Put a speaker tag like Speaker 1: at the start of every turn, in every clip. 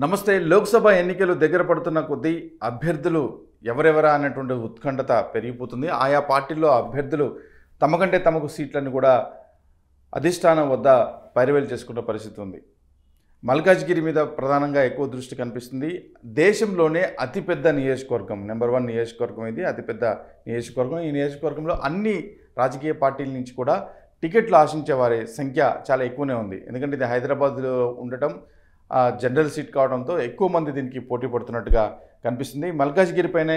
Speaker 1: నమస్తే. లోక్సభ ఎన్నికలు దగ్గర పడుతున్న కొద్దీ అభ్యర్థులు ఎవరెవరా అన్నటువంటి ఉత్కంఠత పెరిగిపోతుంది. ఆయా పార్టీల్లో అభ్యర్థులు తమకంటే తమకు సీట్లను కూడా అధిష్టానం వద్ద పైరవేలు చేసుకున్న పరిస్థితి ఉంది. మల్కాజ్గిరి మీద ప్రధానంగా ఎక్కువ దృష్టి కనిపిస్తుంది. దేశంలోనే అతిపెద్ద నియోజకవర్గం, నెంబర్ 1 నియోజకవర్గం ఇది, అతిపెద్ద నియోజకవర్గం. ఈ నియోజకవర్గంలో అన్ని రాజకీయ పార్టీల నుంచి కూడా టికెట్లు ఆశించే వారి సంఖ్య చాలా ఎక్కువనే ఉంది. ఎందుకంటే ఇది హైదరాబాద్లో ఉండటం, జనరల్ సీట్ కావడంతో ఎక్కువ మంది దీనికి పోటీ పడుతున్నట్టుగా కనిపిస్తుంది. మల్కాజ్గిరిపైనే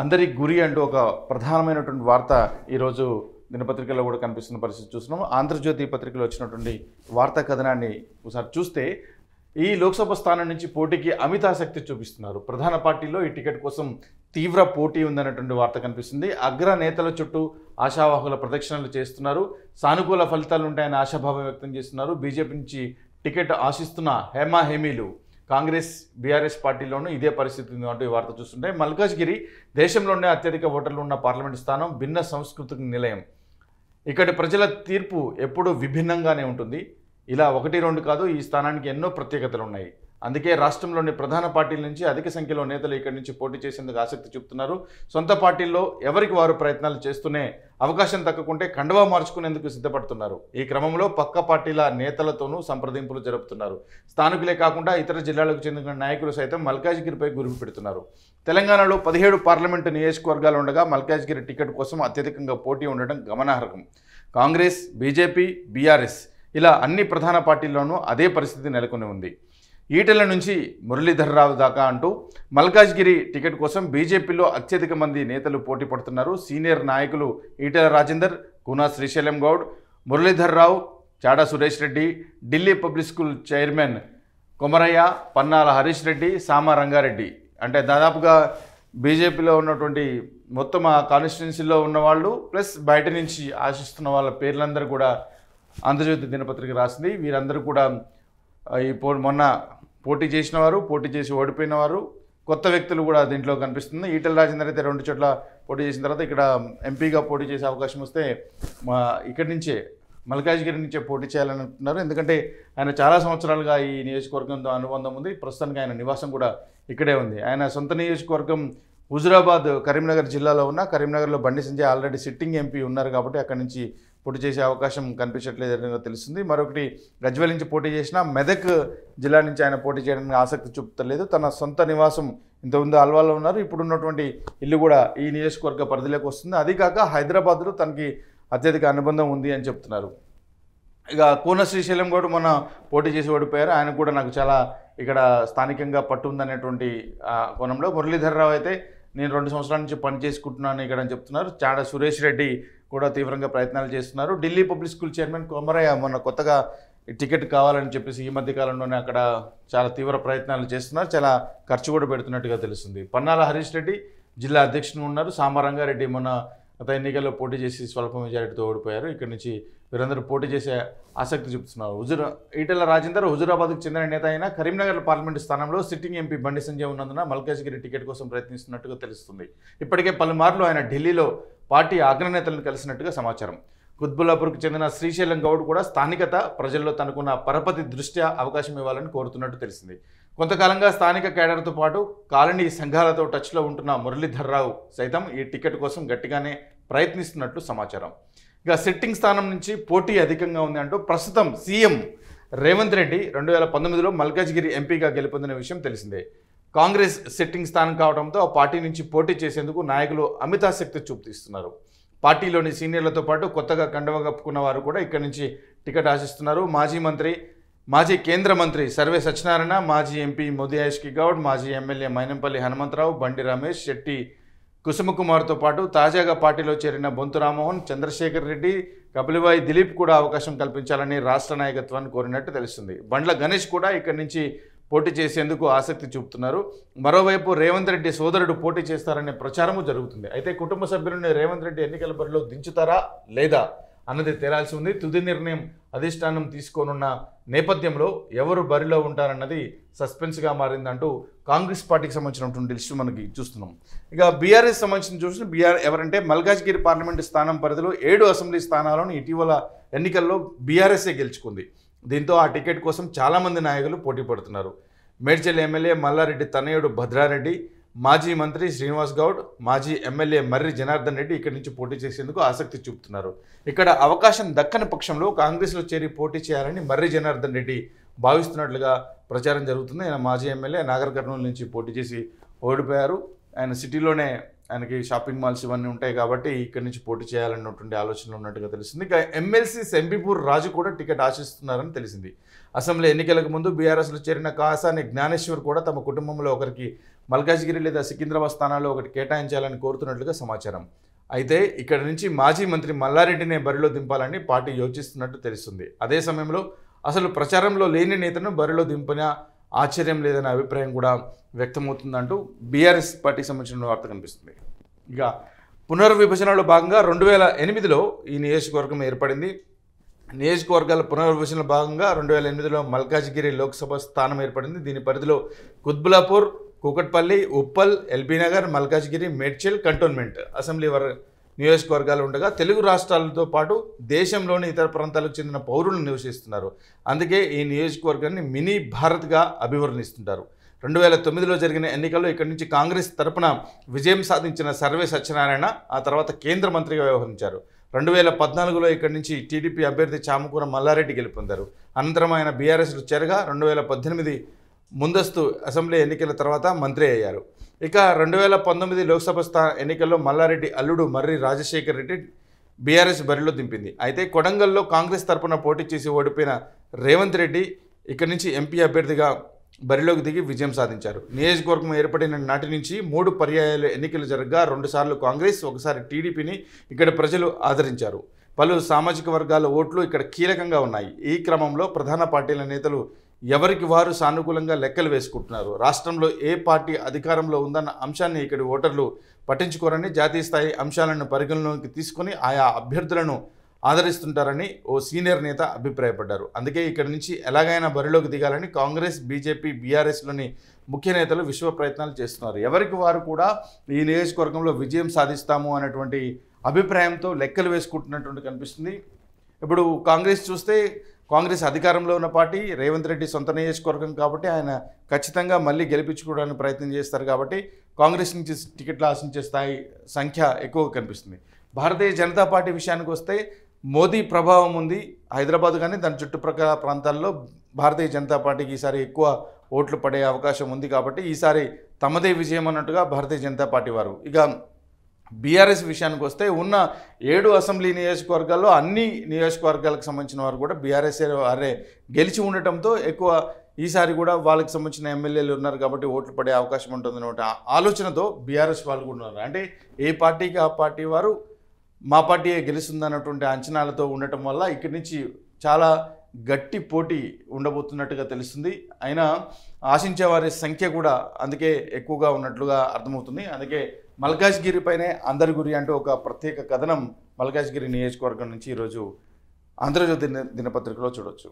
Speaker 1: అందరి గురి అంటూ ఒక ప్రధానమైనటువంటి వార్త ఈరోజు దినపత్రికల్లో కూడా కనిపిస్తున్న పరిస్థితి చూస్తున్నాం. ఆంధ్రజ్యోతి పత్రికలో వచ్చినటువంటి వార్తా కథనాన్ని ఒకసారి చూస్తే ఈ లోక్సభ స్థానం నుంచి పోటీకి అమితాసక్తి చూపిస్తున్నారు. ప్రధాన పార్టీలో ఈ టికెట్ కోసం తీవ్ర పోటీ ఉందన్నటువంటి వార్త కనిపిస్తుంది. అగ్ర నేతల చుట్టూ ఆశావాహుల ప్రదక్షిణలు చేస్తున్నారు. సానుకూల ఫలితాలు ఉంటాయని ఆశాభావం వ్యక్తం చేస్తున్నారు. బీజేపీ నుంచి టికెట్ ఆశిస్తున్న హేమీలు కాంగ్రెస్ బీఆర్ఎస్ పార్టీలోనూ ఇదే పరిస్థితి ఉంది అంటూ ఈ వార్త చూస్తుంటే, మల్కాజ్గిరి దేశంలోనే అత్యధిక ఓటర్లు ఉన్న పార్లమెంటు స్థానం, భిన్న సంస్కృతికి నిలయం. ఇక్కడి ప్రజల తీర్పు ఎప్పుడూ విభిన్నంగానే ఉంటుంది. ఇలా 1-2 కాదు, ఈ స్థానానికి ఎన్నో ప్రత్యేకతలు ఉన్నాయి. అందుకే రాష్ట్రంలోని ప్రధాన పార్టీల నుంచి అధిక సంఖ్యలో నేతలు ఇక్కడి నుంచి పోటీ చేసేందుకు ఆసక్తి చూపుతున్నారు. సొంత పార్టీల్లో ఎవరికి వారు ప్రయత్నాలు చేస్తూనే అవకాశం దక్కకుంటే కండువా మార్చుకునేందుకు సిద్ధపడుతున్నారు. ఈ క్రమంలో పక్క పార్టీల నేతలతోనూ సంప్రదింపులు జరుపుతున్నారు. స్థానికులే కాకుండా ఇతర జిల్లాలకు చెందిన నాయకులు సైతం మల్కాజ్గిరిపై గురి పెడుతున్నారు. తెలంగాణలో 17 పార్లమెంటు నియోజకవర్గాలు ఉండగా మల్కాజ్గిరి టికెట్ కోసం అత్యధికంగా పోటీ ఉండడం గమనార్హం. కాంగ్రెస్, బీజేపీ, బీఆర్ఎస్ ఇలా అన్ని ప్రధాన పార్టీల్లోనూ అదే పరిస్థితి నెలకొని ఉంది. ఈటెల నుంచి మురళీధర్రావు దాకా అంటూ మల్కాజ్గిరి టికెట్ కోసం బీజేపీలో అత్యధిక మంది నేతలు పోటీ పడుతున్నారు. సీనియర్ నాయకులు Etela Rajender, Koona Srisailam Goud, Muralidhar Rao, Chada Suresh Reddy, Delhi public school chairman Komaraiah, Pannala Harish Reddy, Sama Ranga Reddy, అంటే దాదాపుగా బీజేపీలో ఉన్నటువంటి మొత్తం ఆ కాన్స్టిట్యున్సీలో ఉన్నవాళ్ళు ప్లస్ బయట నుంచి ఆశిస్తున్న వాళ్ళ పేర్లందరూ కూడా ఆంధ్రజ్యోతి దినపత్రిక రాసింది. వీరందరూ కూడా మొన్న పోటీ చేసిన వారు, పోటీ చేసి ఓడిపోయిన వారు, కొత్త వ్యక్తులు కూడా దీంట్లో కనిపిస్తుంది. ఈటెల రాజేందర్ అయితే 2 చోట్ల పోటీ చేసిన తర్వాత ఇక్కడ ఎంపీగా పోటీ చేసే అవకాశం వస్తే ఇక్కడి నుంచే మల్కాజ్గిరి నుంచే పోటీ చేయాలని అంటున్నారు. ఎందుకంటే ఆయన చాలా సంవత్సరాలుగా ఈ నియోజకవర్గంతో అనుబంధం ఉంది. ప్రస్తుతానికి ఆయన నివాసం కూడా ఇక్కడే ఉంది. ఆయన సొంత నియోజకవర్గం హుజురాబాద్, కరీంనగర్ జిల్లాలో ఉన్న కరీంనగర్లో Bandi Sanjay already sitting MP ఉన్నారు కాబట్టి అక్కడి నుంచి పోటీ చేసే అవకాశం కనిపించట్లేదని తెలుస్తుంది. మరొకటి, గజ్వేల్ నుంచి పోటీ చేసిన మెదక్ జిల్లా నుంచి ఆయన పోటీ చేయడానికి ఆసక్తి చూపుతలేదు. తన సొంత నివాసం ఇంతకుముందు అల్వాలో ఉన్నారు, ఇప్పుడున్నటువంటి ఇల్లు కూడా ఈ నియోజకవర్గ పరిధిలోకి వస్తుంది. అది కాక హైదరాబాద్లో తనకి అత్యధిక అనుబంధం ఉంది అని చెప్తున్నారు. ఇక కూన శ్రీశైలం కూడా మొన్న పోటీ చేసి ఓడిపోయారు. ఆయన కూడా నాకు చాలా ఇక్కడ స్థానికంగా పట్టు ఉందనేటువంటి కోణంలో. మురళీధర్రావు అయితే నేను 2 సంవత్సరాల నుంచి పని చేసుకుంటున్నాను ఇక్కడ అని చెప్తున్నారు. చాడా సురేష్ రెడ్డి కూడా తీవ్రంగా ప్రయత్నాలు చేస్తున్నారు. Delhi public school chairman Komarayya మొన్న కొత్తగా టికెట్ కావాలని చెప్పేసి ఈ మధ్య కాలంలోనే అక్కడ చాలా తీవ్ర ప్రయత్నాలు చేస్తున్నారు. చాలా ఖర్చు కూడా పెడుతున్నట్టుగా తెలుస్తుంది. పన్నాల హరీష్ రెడ్డి జిల్లా అధ్యక్షుడు ఉన్నారు. సామరంగారెడ్డి మొన్న గత ఎన్నికల్లో పోటీ చేసి స్వల్ప మెజారిటీతో ఓడిపోయారు. ఇక్కడ నుంచి వీరందరూ పోటీ చేసే ఆసక్తి చూపుతున్నారు. ఈటెల రాజేందర్ హుజురాబాద్కు చెందిన నేత అయినా కరీంనగర్ పార్లమెంటు స్థానంలో సిట్టింగ్ ఎంపీ బండి సంజయ్ ఉన్నందున మల్కాజ్గిరి టికెట్ కోసం ప్రయత్నిస్తున్నట్టుగా తెలుస్తుంది. ఇప్పటికే పలుమార్లు ఆయన ఢిల్లీలో పార్టీ అగ్రనేతలను కలిసినట్టుగా సమాచారం. కుత్బుల్లాపూర్కు చెందిన శ్రీశైలం గౌడ్ కూడా స్థానికత, ప్రజల్లో తనకున్న పరపతి దృష్ట్యా అవకాశం ఇవ్వాలని కోరుతున్నట్టు తెలిసింది. కొంతకాలంగా స్థానిక కేడర్తో పాటు కాలనీ సంఘాలతో టచ్లో ఉంటున్న మురళీధర్రావు సైతం ఈ టికెట్ కోసం గట్టిగానే ప్రయత్నిస్తున్నట్లు సమాచారం. ఇక సిట్టింగ్ స్థానం నుంచి పోటీ అధికంగా ఉంది అంటూ ప్రస్తుతం సీఎం రేవంత్ రెడ్డి 2019లో మల్కాజ్గిరి ఎంపీగా గెలుపొందిన విషయం తెలిసిందే. కాంగ్రెస్ సిట్టింగ్ స్థానం కావడంతో ఆ పార్టీ నుంచి పోటీ చేసేందుకు నాయకులు అమితాసక్తి చూపిస్తున్నారు. పార్టీలోని సీనియర్లతో పాటు కొత్తగా కండువా కప్పుకున్న వారు కూడా ఇక్కడి నుంచి టికెట్ ఆశిస్తున్నారు. మాజీ కేంద్ర మంత్రి సర్వే సత్యనారాయణ, మాజీ ఎంపీ మోదియాష్కి గౌడ్, మాజీ ఎమ్మెల్యే మైనంపల్లి హనుమంతరావు, బండి రమేష్, శెట్టి కుసుమకుమార్తో పాటు తాజాగా పార్టీలో చేరిన బొంతు రామ్మోహన్, చంద్రశేఖర్ రెడ్డి, కపిలివాయి దిలీప్ కూడా అవకాశం కల్పించాలని రాష్ట్ర నాయకత్వాన్ని కోరినట్టు తెలుస్తుంది. బండ్ల గణేష్ కూడా ఇక్కడి నుంచి పోటీ చేసేందుకు ఆసక్తి చూపుతున్నారు. మరోవైపు రేవంత్ రెడ్డి సోదరుడు పోటీ చేస్తారనే ప్రచారము జరుగుతుంది. అయితే కుటుంబ సభ్యులను రేవంత్ రెడ్డి ఎన్నికల బరిలో దించుతారా లేదా అన్నది తేలాల్సి ఉంది. తుది నిర్ణయం అధిష్టానం తీసుకోనున్న నేపథ్యంలో ఎవరు బరిలో ఉంటారన్నది సస్పెన్స్గా మారిందంటూ కాంగ్రెస్ పార్టీకి సంబంధించినటువంటి లిస్టు మనకి చూస్తున్నాం. ఇక బీఆర్ఎస్ సంబంధించిన చూసిన ఎవరంటే మల్కాజ్గిరి పార్లమెంటు స్థానం పరిధిలో 7 అసెంబ్లీ స్థానాలను ఇటీవల ఎన్నికల్లో బీఆర్ఎస్ఏ గెలుచుకుంది. దీంతో ఆ టికెట్ కోసం చాలామంది నాయకులు పోటీ పడుతున్నారు. మేడ్చల్ ఎమ్మెల్యే మల్లారెడ్డి తనయుడు భద్రారెడ్డి, మాజీ మంత్రి శ్రీనివాస్ గౌడ్, మాజీ ఎమ్మెల్యే మర్రి జనార్దన్ రెడ్డి ఇక్కడి నుంచి పోటీ చేసేందుకు ఆసక్తి చూపుతున్నారు. ఇక్కడ అవకాశం దక్కని పక్షంలో కాంగ్రెస్లో చేరి పోటీ చేయాలని మర్రి జనార్దన్ రెడ్డి భావిస్తున్నట్లుగా ప్రచారం జరుగుతుంది. ఆయన మాజీ ఎమ్మెల్యే నాగర్ కర్నూలు నుంచి పోటీ చేసి ఓడిపోయారు. ఆయన సిటీలోనే ఆయనకి షాపింగ్ మాల్స్ ఇవన్నీ ఉంటాయి కాబట్టి ఇక్కడి నుంచి పోటీ చేయాలన్నటువంటి ఆలోచనలు ఉన్నట్టుగా తెలిసింది. ఇక ఎమ్మెల్సీ సెంబిపూర్ రాజు కూడా టికెట్ ఆశిస్తున్నారని తెలిసింది. అసెంబ్లీ ఎన్నికలకు ముందు బీఆర్ఎస్లో చేరిన కాసాని జ్ఞానేశ్వర్ కూడా తమ కుటుంబంలో ఒకరికి మల్కాజ్గిరి లేదా సికింద్రాబాద్ స్థానాల్లో ఒకటి కేటాయించాలని కోరుతున్నట్లుగా సమాచారం. అయితే ఇక్కడ నుంచి మాజీ మంత్రి మల్లారెడ్డినే బరిలో దింపాలని పార్టీ యోచిస్తున్నట్టు తెలుస్తుంది. అదే సమయంలో అసలు ప్రచారంలో లేని నేతను బరిలో దింపినా ఆశ్చర్యం లేదనే అభిప్రాయం కూడా వ్యక్తమవుతుందంటూ బీఆర్ఎస్ పార్టీకి సంబంధించిన వార్త కనిపిస్తుంది. ఇక పునర్విభజనలో భాగంగా 2008లో ఈ నియోజకవర్గం ఏర్పడింది. నియోజకవర్గాల పునర్విభజనలో భాగంగా 2008లో మల్కాజ్గిరి లోక్సభ స్థానం ఏర్పడింది. దీని పరిధిలో కుత్బులాపూర్, కూకట్పల్లి, ఉప్పల్, ఎల్బీనగర్, మల్కాజ్గిరి, మేడ్చల్ కంటోన్మెంట్ అసెంబ్లీ నియోజకవర్గాలు ఉండగా తెలుగు రాష్ట్రాలతో పాటు దేశంలోని ఇతర ప్రాంతాలకు చెందిన పౌరులు నివసిస్తున్నారు. అందుకే ఈ నియోజకవర్గాన్ని మినీ భారత్గా అభివర్ణిస్తుంటారు. 2009లో జరిగిన ఎన్నికల్లో ఇక్కడి నుంచి కాంగ్రెస్ తరపున విజయం సాధించిన సర్వే సత్యనారాయణ ఆ తర్వాత కేంద్ర మంత్రిగా వ్యవహరించారు. 2014లో ఇక్కడి నుంచి టీడీపీ అభ్యర్థి చామకూర మల్లారెడ్డి గెలుపొందారు. అనంతరం ఆయన బీఆర్ఎస్లో చేరగా 2018 ముందస్తు అసెంబ్లీ ఎన్నికల తర్వాత మంత్రి అయ్యారు. ఇక 2019 లోక్సభ ఎన్నికల్లో మల్లారెడ్డి అల్లుడు మర్రి రాజశేఖర్ రెడ్డి బీఆర్ఎస్ బరిలో దింపింది. అయితే కొడంగల్లో కాంగ్రెస్ తరపున పోటీ చేసి ఓడిపోయిన రేవంత్ రెడ్డి ఇక్కడి నుంచి ఎంపీ అభ్యర్థిగా బరిలోకి దిగి విజయం సాధించారు. నియోజకవర్గం ఏర్పడిన నాటి నుంచి 3 పర్యాయాలు ఎన్నికలు జరగగా 2 సార్లు కాంగ్రెస్, ఒకసారి టీడీపీని ఇక్కడ ప్రజలు ఆదరించారు. పలు సామాజిక వర్గాల ఓట్లు ఇక్కడ కీలకంగా ఉన్నాయి. ఈ క్రమంలో ప్రధాన పార్టీల నేతలు ఎవరికి వారు సానుకూలంగా లెక్కలు వేసుకుంటున్నారు. రాష్ట్రంలో ఏ పార్టీ అధికారంలో ఉందన్న అంశాన్ని ఇక్కడి ఓటర్లు పట్టించుకోరని, జాతీయ స్థాయి అంశాలను పరిగణలోకి తీసుకొని ఆయా అభ్యర్థులను ఆదరిస్తుంటారని ఓ సీనియర్ నేత అభిప్రాయపడ్డారు. అందుకే ఇక్కడి నుంచి ఎలాగైనా బరిలోకి దిగాలని కాంగ్రెస్, బీజేపీ, బీఆర్ఎస్లోని ముఖ్య నేతలు విశ్వ ప్రయత్నాలు చేస్తున్నారు. ఎవరికి వారు కూడా ఈ నియోజకవర్గంలో విజయం సాధిస్తాము అనేటువంటి అభిప్రాయంతో లెక్కలు వేసుకుంటున్నటువంటి కనిపిస్తుంది. ఇప్పుడు కాంగ్రెస్ చూస్తే కాంగ్రెస్ అధికారంలో ఉన్న పార్టీ, రేవంత్ రెడ్డి సొంత నియోజకవర్గం కాబట్టి ఆయన ఖచ్చితంగా మళ్ళీ గెలిపించుకోవడానికి ప్రయత్నం చేస్తారు కాబట్టి కాంగ్రెస్ నుంచి టికెట్లు ఆశించే స్థాయి సంఖ్య ఎక్కువగా కనిపిస్తుంది. భారతీయ జనతా పార్టీ విషయానికి వస్తే మోదీ ప్రభావం ఉంది. హైదరాబాద్ కానీ దాని చుట్టుప్రక్కల ప్రాంతాల్లో భారతీయ జనతా పార్టీకి ఈసారి ఎక్కువ ఓట్లు పడే అవకాశం ఉంది కాబట్టి ఈసారి తమదే విజయం అన్నట్టుగా భారతీయ జనతా పార్టీ వారు. ఇక బీఆర్ఎస్ విషయానికి వస్తే ఉన్న 7 అసెంబ్లీ నియోజకవర్గాల్లో అన్ని నియోజకవర్గాలకు సంబంధించిన వారు కూడా బీఆర్ఎస్ వారే గెలిచి ఉండటంతో ఎక్కువ ఈసారి కూడా వాళ్ళకి సంబంధించిన ఎమ్మెల్యేలు ఉన్నారు కాబట్టి ఓట్లు పడే అవకాశం ఉంటుందన్నమాట ఆలోచనతో బీఆర్ఎస్ వాళ్ళు కూడా ఉన్నారు. అంటే ఏ పార్టీకి ఆ పార్టీ వారు మా పార్టీయే గెలుస్తుందన్నటువంటి అంచనాలతో ఉండటం వల్ల ఇక్కడి నుంచి చాలా గట్టి పోటీ ఉండబోతున్నట్టుగా తెలుస్తుంది. అయినా ఆశించే వారి సంఖ్య కూడా అందుకే ఎక్కువగా ఉన్నట్లుగా అర్థమవుతుంది. అందుకే మల్కాజ్గిరి పైనే అందరి గురి అంటూ ఒక ప్రత్యేక కథనం మల్కాజ్గిరి నియోజకవర్గం నుంచి ఈరోజు ఆంధ్రజ్యోతి దినపత్రికలో చూడొచ్చు.